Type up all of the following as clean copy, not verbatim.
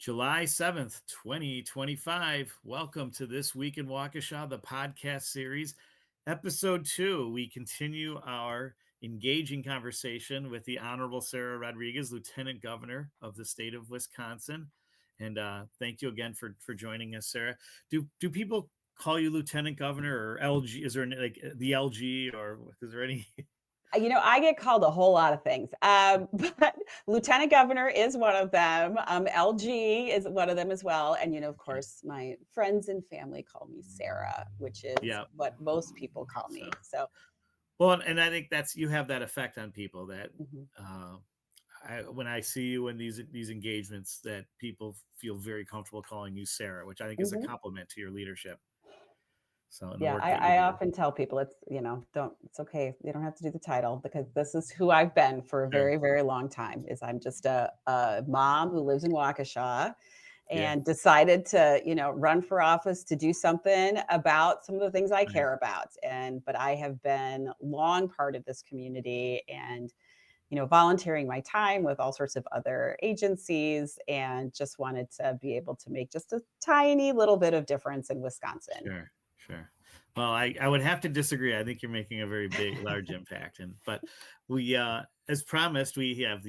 July 7th, 2025. Welcome to This Week in Waukesha, the podcast series, episode 2. We continue our engaging conversation with the Honorable Sara Rodriguez, Lieutenant Governor of the state of Wisconsin. And thank you again for joining us, Sara. Do people call you Lieutenant Governor or LG? Is there like the LG or is there any? I get called a whole lot of things, but Lieutenant Governor is one of them. LG is one of them as well. And, of course, my friends and family call me Sara, which is Yeah. what most people call So, me. So, well, and I think you have that effect on people that mhm. uh, when I see you in these engagements, that people feel very comfortable calling you Sara, which I think is a Mhm. compliment to your leadership. So, in the Yeah, work that you I do. often tell people it's okay. You don't have to do the title because this is who I've been for a Sure. very, very long time is I'm just a mom who lives in Waukesha Yeah. and decided to, run for office to do something about some of the things I Right. care about. But I have been long part of this community and, volunteering my time with all sorts of other agencies and just wanted to be able to make just a tiny little bit of difference in Wisconsin. Sure. Sure. Well, I would have to disagree. I think you're making a very large impact, but we, as promised, we have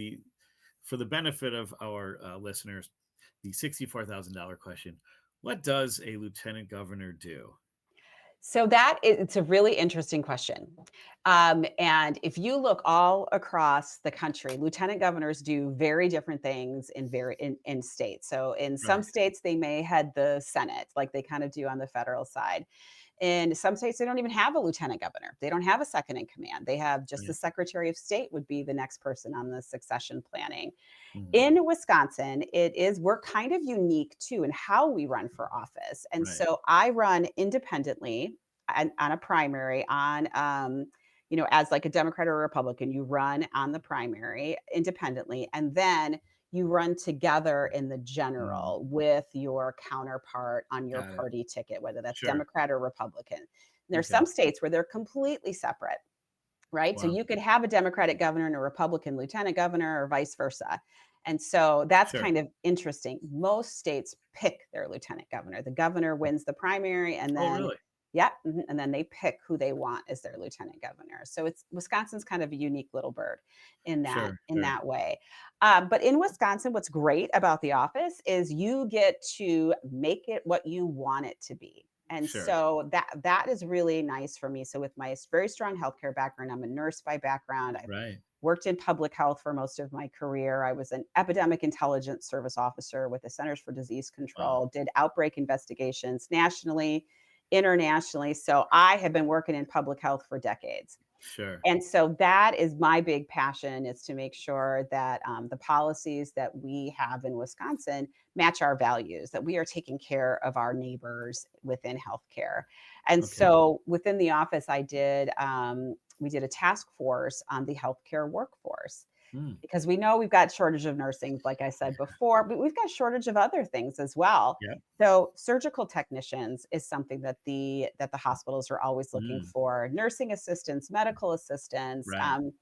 for the benefit of our listeners, the $64,000 question: what does a lieutenant governor do? So it's a really interesting question. And if you look all across the country, lieutenant governors do very different things in states. So in some Right. states, they may head the Senate, like they kind of do on the federal side. In some states, they don't even have a lieutenant governor. They don't have a second in command. They have just the Right. secretary of state would be the next person on the succession planning. Mhm. In Wisconsin, we're kind of unique too in how we run for office. And Right. so I run independently on a primary as like a Democrat or a Republican, you run on the primary independently. And then you run together in the Mhm. general with your counterpart on your Got it. party ticket, whether that's Sure. Democrat or Republican. And there's Okay. some states where they're completely separate, right? So Wow. you could have a Democratic governor and a Republican lieutenant governor or vice versa. And so that's Sure. kind of interesting. Most states pick their lieutenant governor. The governor wins the primary and Oh, then really? yeah, and then they pick who they want as their lieutenant governor. So it's Wisconsin's kind of a unique little bird in that Sure. in Sure. that way. But in Wisconsin, what's great about the office is you get to make it what you want it to be. And Sure. so that is really nice for me. So with my very strong healthcare background, I'm a nurse by background. I've Right. worked in public health for most of my career. I was an epidemic intelligence service officer with the Centers for Disease Wow. Control, did outbreak investigations nationally, internationally. So I have been working in public health for decades. Sure. And so that is my big passion is to make sure that the policies that we have in Wisconsin match our values, that we are taking care of our neighbors within healthcare. And Okay. so within the office, we did a task force on the healthcare workforce Mm. because we know we've got shortage of nursing, like I said before, but we've got shortage of other things as well. Yeah. So surgical technicians is something that the hospitals are always looking Mm. for. Nursing assistants, medical assistants. Right.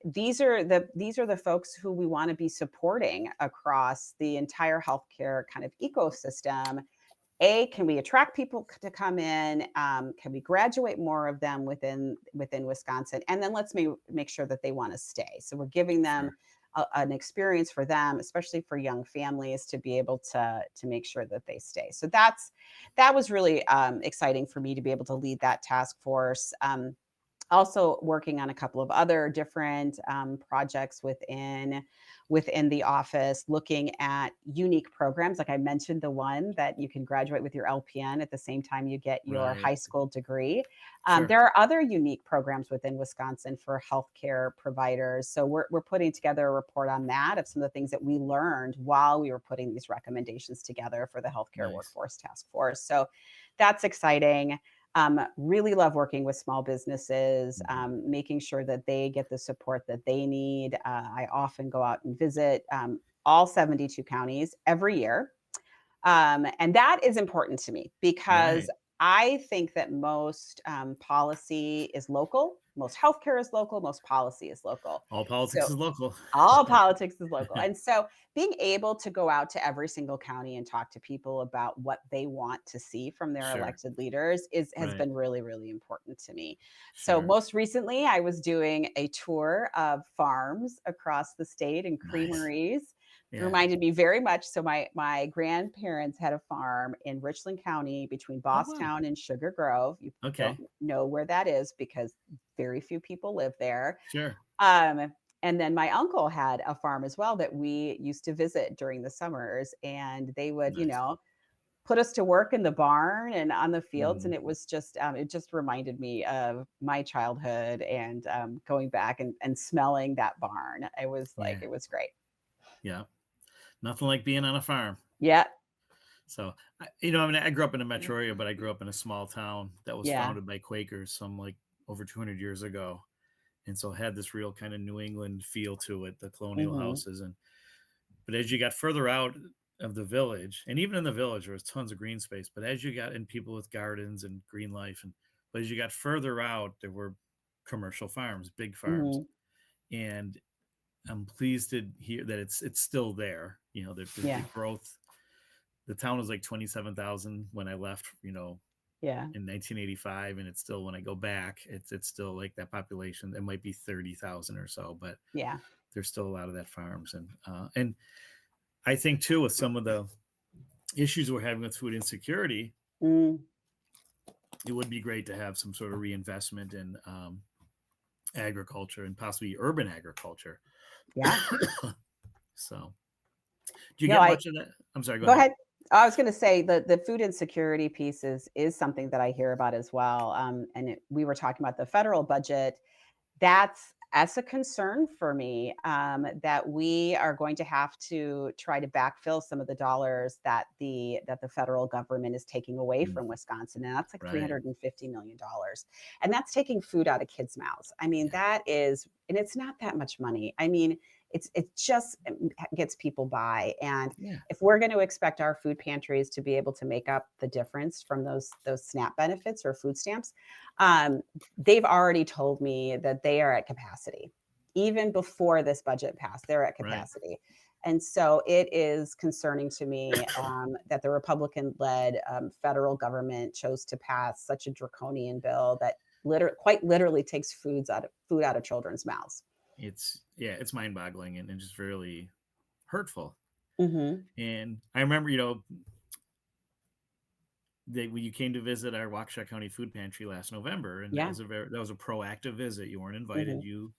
These are the folks who we want to be supporting across the entire healthcare kind of ecosystem. Can we attract people to come in? Can we graduate more of them within Wisconsin? And then let's make sure that they want to stay. So we're giving them Sure. an experience for them, especially for young families, to be able to make sure that they stay. So that was really exciting for me to be able to lead that task force. Also working on a couple of other different projects within the office, looking at unique programs. Like I mentioned, the one that you can graduate with your LPN at the same time you get your Right. high school degree. Sure. There are other unique programs within Wisconsin for healthcare providers. So we're putting together a report on that of some of the things that we learned while we were putting these recommendations together for the healthcare Nice. workforce task force. So that's exciting. Really love working with small businesses, Mhm. making sure that they get the support that they need. I often go out and visit all 72 counties every year. And that is important to me because Right. I think that most policy is local, most healthcare is local, most policy is local. All politics So is local. all politics is local. And so being able to go out to every single county and talk to people about what they want to see from their Sure. elected leaders is has Right. been really, really important to me. So Sure. most recently I was doing a tour of farms across the state and Nice. creameries. It Yeah. reminded me very much. So my grandparents had a farm in Richland County between Oh, wow. Bosstown and Sugar Grove. You don't Okay. know where that is because very few people live there. Sure. Um, and then my uncle had a farm as well that we used to visit during the summers, and they would, Nice. put us to work in the barn and on the fields, and Mhm. it just reminded me of my childhood and going back and smelling that barn. It was like Yeah. it was great. Yeah. Nothing like being on a farm. Yeah, So, I mean, I grew up in a metro area, but I grew up in a small town that was yeah, founded by Quakers some like over 200 years ago. And so it had this real kind of New England feel to it, the colonial hmm houses. But as you got further out of the village, and even in the village, there was tons of green space. But as you got in people with gardens and green life, but as you got further out, there were commercial farms, big farms. hmm And I'm pleased to hear that it's still there. The yeah, growth. The town was like 27,000 when I left. yeah, In 1985, and it's still when I go back, it's still like that population. It might be 30,000 or so, but yeah, there's still a lot of that farms, and I think too with some of the issues we're having with food insecurity, mm, it would be great to have some sort of reinvestment in agriculture and possibly urban agriculture. yeah. So, do you No, get I much of that? I'm sorry. Go Go ahead. ahead. I was gonna say the food insecurity piece is something that I hear about as well, we were talking about the federal budget. That's a concern for me, that we are going to have to try to backfill some of the dollars that the federal government is taking away Mm, from Wisconsin, and that's like right. $350 million, and that's taking food out of kids' mouths. I mean, Yeah. and it's not that much money. I mean, it just gets people by, and Yeah. if we're going to expect our food pantries to be able to make up the difference from those SNAP benefits or food stamps, um, they've already told me that they are at capacity. Even before this budget passed, they're at Right. capacity. And so it is concerning to me that the Republican led federal government chose to pass such a draconian bill that quite literally takes food out of children's mouths. It's mind boggling and just really hurtful. Hmm. And I remember, when you came to visit our Waukesha County Food Pantry last November, and Yeah. that was a proactive visit. You weren't invited. Hmm. You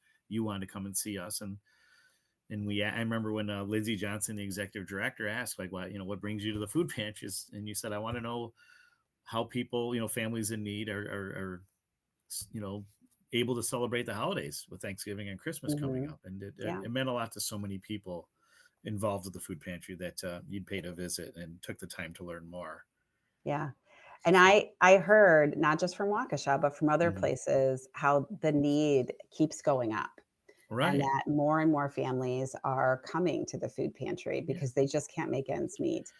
wanted to come and see us, and I remember when Lindsay Johnson, the executive director, asked like, what brings you to the food pantries, and you said, I want to know how people, families in need are you know able to celebrate the holidays with Thanksgiving and Christmas coming Hmm. up, and Yeah. it meant a lot to so many people involved with the food pantry that you'd paid a visit and took the time to learn more. Yeah. And So, I heard not just from Waukesha, but from other mhm. places how the need keeps going up and Right. that more and more families are coming to the food pantry Yeah. because they just can't make ends meet.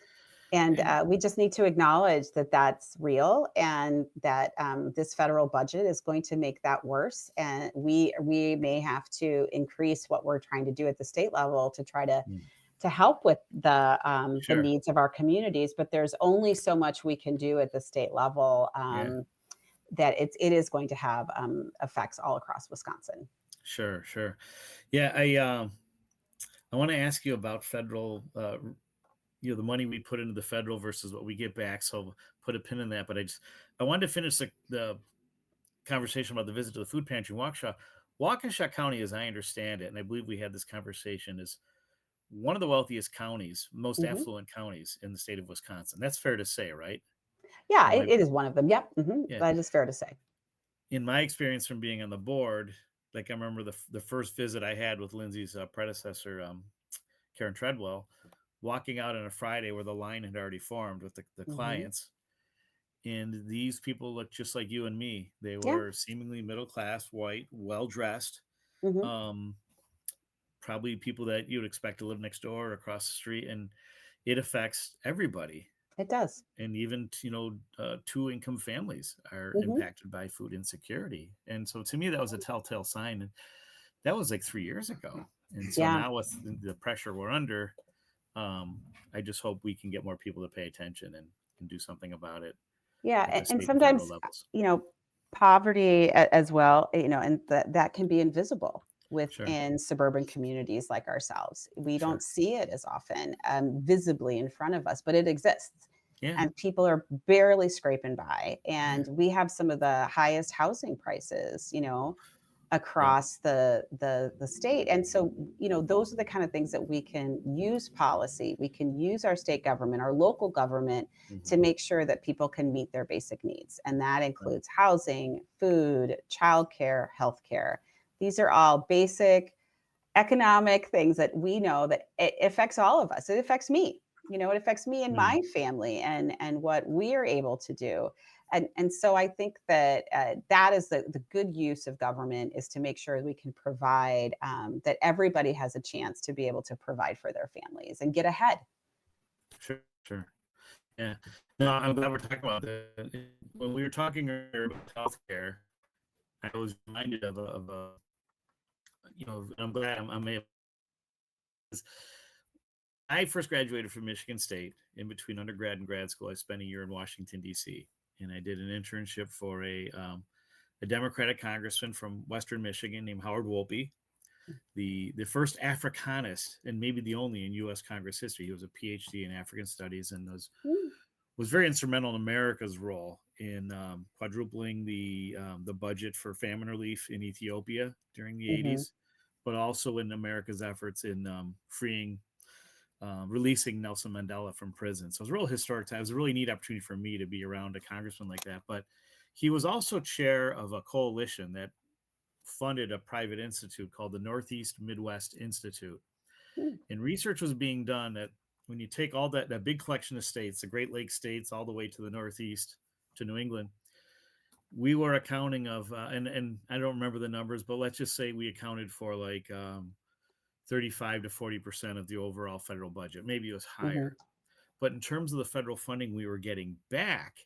And And we just need to acknowledge that that's real and that this federal budget is going to make that worse. And we may have to increase what we're trying to do at the state level to try mm, to help with the sure. needs of our communities. But there's only so much we can do at the state level, Yeah. that it is going to have effects all across Wisconsin. Sure. Sure. Yeah. I want to ask you about federal, the money we put into the federal versus what we get back. So put a pin in that. But I wanted to finish the conversation about the visit to the food pantry in Waukesha. Waukesha County, as I understand it, and I believe we had this conversation, is one of the wealthiest counties, most Hmm. affluent counties in the state of Wisconsin. That's fair to say, right? Yeah, Am I? it is one of them. Yep, Yeah. that is fair to say. In my experience from being on the board, like I remember the first visit I had with Lindsay's predecessor, Karen Treadwell, walking out on a Friday where the line had already formed with the Hmm. clients. And these people looked just like you and me. They Yeah. were seemingly middle class, white, well dressed, Hmm. um, probably people that you would expect to live next door or across the street. And it affects everybody. It does. And even, two income families are Mhm. impacted by food insecurity. And so to me, that was a telltale sign. And that was like 3 years ago. And so Yeah. now with the pressure we're under, um, I just hope we can get more people to pay attention and do something about it Yeah, at the and state and federal sometimes, levels. you know, poverty as well, and that can be invisible Sure. within suburban communities like ourselves. We don't Sure. see it as often, visibly in front of us, but it exists, Yeah. and people are barely scraping by, Yeah. and we have some of the highest housing prices, Yep. across the state. And so, those are the kind of things that we can use policy, we can use our state government, our local government, Hmm. to make sure that people can meet their basic needs, and that Right. includes housing, food, childcare, healthcare. These are all basic economic things that we know that it affects all of us. It affects me. It affects me and Mhm. my family, and what we are able to do. And so I think that that is the good use of government, is to make sure we can provide, that everybody has a chance to be able to provide for their families and get ahead. Sure. Sure. Yeah. No, I'm glad we're talking about that. When we were talking earlier about healthcare, I was reminded of a I'm glad I'm able. I first graduated from Michigan State. In between undergrad and grad school, I spent a year in Washington D.C. and I did an internship for a Democratic congressman from Western Michigan named Howard Wolpe, the first Africanist and maybe the only in U.S. Congress history. He was a PhD in African studies and Mm. was very instrumental in America's role in quadrupling the budget for famine relief in Ethiopia during the Mhm. 80s, but also in America's efforts in freeing, releasing Nelson Mandela from prison. So it was a real historic time. It was a really neat opportunity for me to be around a congressman like that. But he was also chair of a coalition that funded a private institute called the Northeast Midwest Institute. Mm. And research was being done that when you take all that big collection of states, the Great Lakes states, all the way to the Northeast to New England, we were accounting of, and I don't remember the numbers, but let's just say we accounted for like 35 to 40% of the overall federal budget. Maybe it was Mhm. higher. But in terms of the federal funding we were getting back,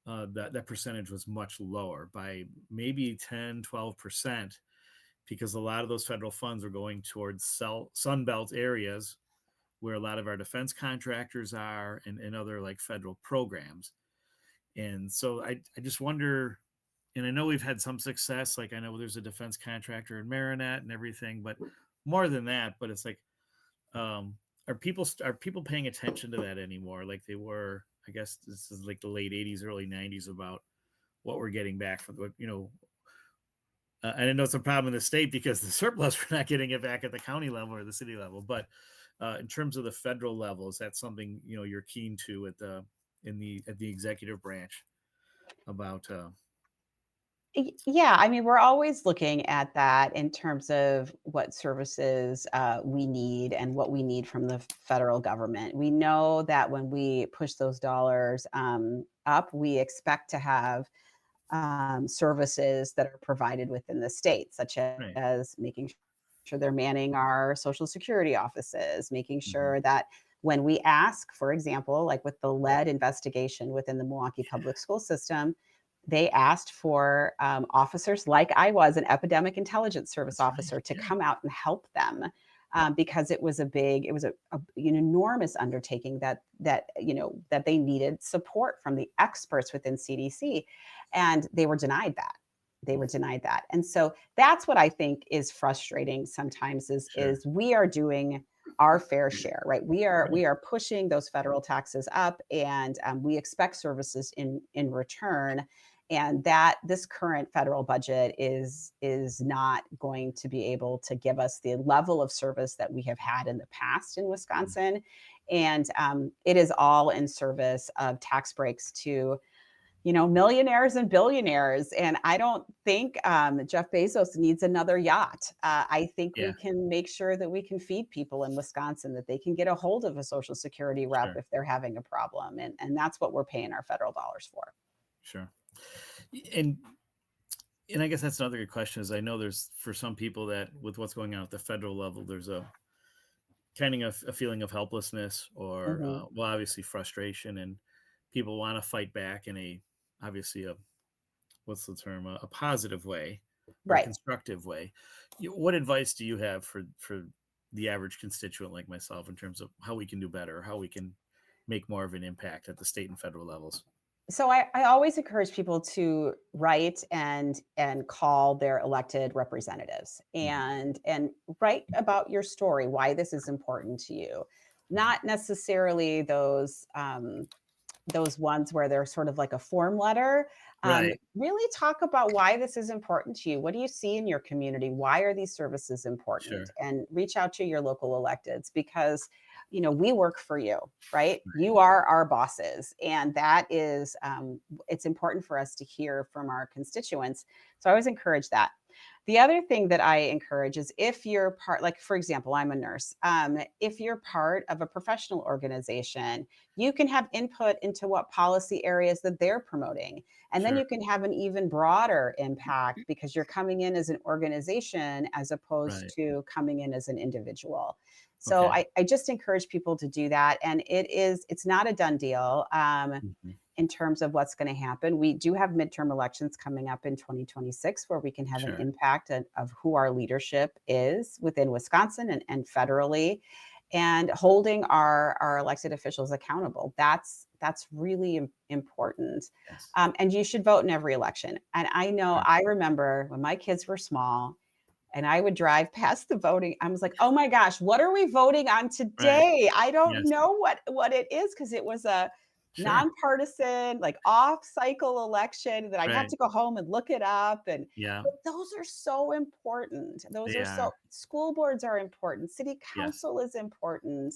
that percentage was much lower by maybe 10, 12%, because a lot of those federal funds are going towards Sun Belt areas where a lot of our defense contractors are, and other like federal programs. And so I just wonder, and I know we've had some success. Like I know there's a defense contractor in Marinette and everything, but more than that, but it's like, um, are people paying attention to that anymore? Like they were, I guess this is like the late 80s, early 90s, about what we're getting back from I know it's a problem in the state because the surplus, we're not getting it back at the county level or the city level. But in terms of the federal level, is that something you're keen to at the executive branch about? Yeah, I mean, we're always looking at that in terms of what services we need and what we need from the federal government. We know that when we push those dollars up, we expect to have services that are provided within the state, such Right. as making sure they're manning our social security offices, making Hmm. sure that when we ask, for example, like with the lead investigation within the Milwaukee public school system, they asked for officers, like I was an epidemic intelligence service That's right. officer, to Yeah. come out and help them, because it was an enormous undertaking that they needed support from the experts within CDC, and they were denied that. They were denied that. And so that's what I think is frustrating sometimes, Sure. is we are doing our fair share, right? We are Right. we are pushing those federal taxes up, and we expect services in return, and that this current federal budget is not going to be able to give us the level of service that we have had in the past in Mhm. Wisconsin. And it is all in service of tax breaks to millionaires and billionaires. And I don't think Jeff Bezos needs another yacht. I think we Yeah. can make sure that we can feed people in Wisconsin, that they can get a hold of a Social Security rep Sure. if they're having a problem. And that's what we're paying our federal dollars for. Sure. And and I guess that's another good question. Is I know there's, for some people, that with what's going on at the federal level, there's kind of a feeling of helplessness or, Mhm. well, obviously frustration, and people want to fight back in a, obviously a, what's the term, a positive way or a Right. constructive way. What advice do you have for the average constituent like myself in terms of how we can do better, how we can make more of an impact at the state and federal levels? So I always encourage people to write and call their elected representatives Mhm. and write about your story, why this is important to you. Mhm. Not necessarily those ones where they're sort of like a form letter. Right. Really talk about why this is important to you. What do you see in your community? Why are these services important? Sure. And reach out to your local electeds because we work for you, right? Right. You are our bosses, and that is it's important for us to hear from our constituents. So I always encourage that. The other thing that I encourage is if you're part, like for example, I'm a nurse. If you're part of a professional organization, you can have input into what policy areas that they're promoting. And then Sure. you can have an even broader impact because you're coming in as an organization as opposed Right. to coming in as an individual. So Okay. I just encourage people to do that. And it's not a done deal. Mhm. In terms of what's going to happen. We do have midterm elections coming up in 2026 where we can have an Sure. impact of who our leadership is within Wisconsin and federally and holding our elected officials accountable. That's really important. Yes. And you should vote in every election. And I know Sure. I remember when my kids were small and I would drive past the voting. I was like, "Oh my gosh, what are we voting on Right. today?" I don't Yes. know what it is because it was a Sure. nonpartisan, like off cycle election that I'd have Right. to go home and look it up. And Yeah. but those are so important. Those They are are. so school boards are important. City Yes. council is important.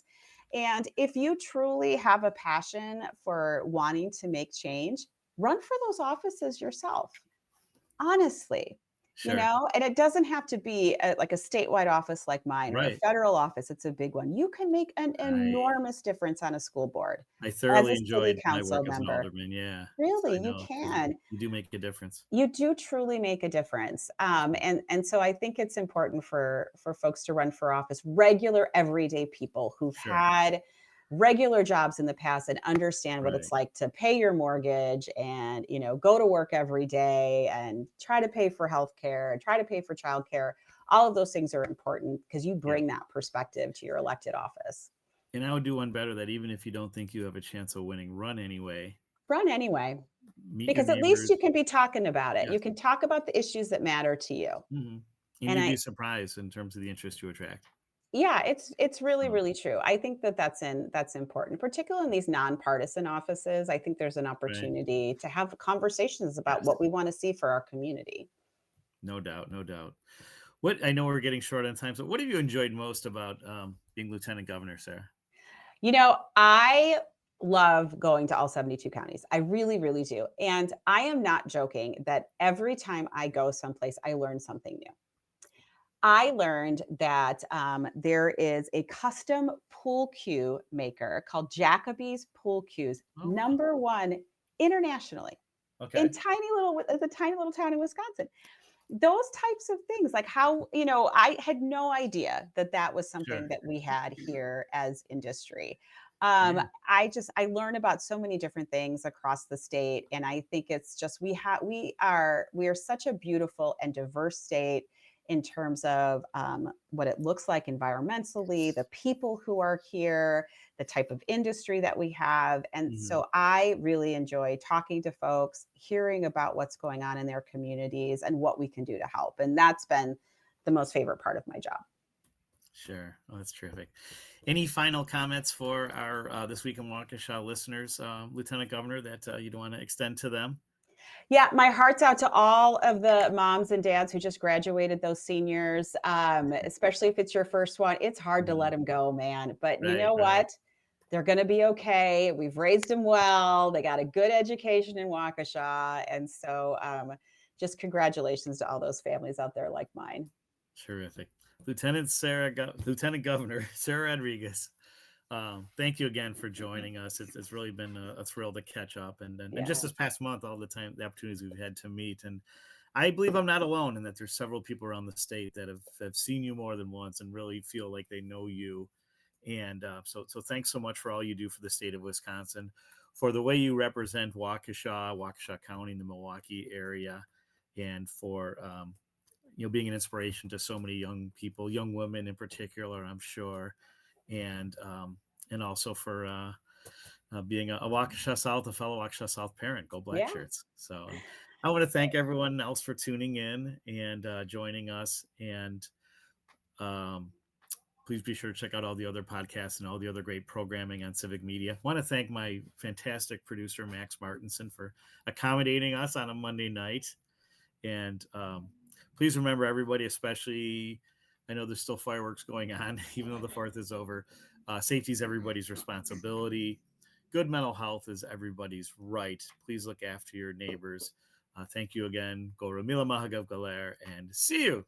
And if you truly have a passion for wanting to make change, run for those offices yourself. Honestly, Sure. and it doesn't have to be like a statewide office like mine or a Right. federal office. It's a big one. You can make an I enormous difference on a school board I as thoroughly a city enjoyed my council work as an member. alderman, yeah. So Really, I you know, because can. you do make a difference. You do truly make a difference. And so I think it's important for folks to run for office, regular everyday people who've Sure. had regular jobs in the past and understand what it's Right. like to pay your mortgage and go to work every day and try to pay for healthcare and try to pay for childcare. All of those things are important because you Yep. bring that perspective to your elected office. And I would do one better, that even if you don't think you have a chance of winning, run anyway. Run anyway, Meet your because at least neighbors. you can be talking about it. You Yes. can talk about the issues that matter to you. Mhm. And And you'd be I surprised in terms of the interest you attract. Yeah, it's really, So, really true. I think that that's important, particularly in these nonpartisan offices. I think there's an right. opportunity to have conversations about Yes. what we wanna see for our community. No doubt, no doubt. What, I know we're getting short on time, so what have you enjoyed most about, being lieutenant governor, Sarah? I love going to all 72 counties. I really, really do, and I am not joking that every time I go someplace, I learn something new. I learned that, there is a custom pool cue maker called Jacoby's Pool Cues, Oh, wow. number 1 internationally, in Okay. the tiny little town in Wisconsin. Those types of things, like how I had no idea that that was something Sure. that we had here as industry. Yeah. I learn about so many different things across the state, and I think it's just we are such a beautiful and diverse state in terms of what it looks like environmentally, the people who are here, the type of industry that we have. And Mhm. so I really enjoy talking to folks, hearing about what's going on in their communities and what we can do to help. And that's been the most favorite part of my job. Sure. Oh, that's terrific. Any final comments for our This Week in Waukesha listeners, Lieutenant Governor, that you'd want to extend to them? Yeah, my heart's out to all of the moms and dads who just graduated, those seniors, especially if it's your first one. It's hard to let Mhm. them go, man. But you Right, know right. what? They're going to be okay. We've raised them well. They got a good education in Waukesha. And so just congratulations to all those families out there like mine. Terrific. Lieutenant Governor Sara Rodriguez. Thank you again for joining us. It's really been a thrill to catch up, and just Yeah. this past month, all the opportunities we've had to meet, and I believe I'm not alone in that there's several people around the state that have seen you more than once and really feel like they know you And so thanks so much for all you do for the state of Wisconsin, for the way you represent Waukesha, Waukesha County, in the Milwaukee area, and for being an inspiration to so many young people, young women in particular, I'm sure, and also for being a Waukesha South, a fellow Waukesha South parent. Go Black Yeah. Shirts! So I want to thank everyone else for tuning in and joining us. And um, please be sure to check out all the other podcasts and all the other great programming on Civic Media. I want to thank my fantastic producer, Max Martinson, for accommodating us on a Monday night. And please remember, everybody, especially, I know there's still fireworks going on, even though the 4th is over. Safety is everybody's responsibility. Good mental health is everybody's right. Please look after your neighbors. Thank you again. Go Ramila Mahagav Galer, and see you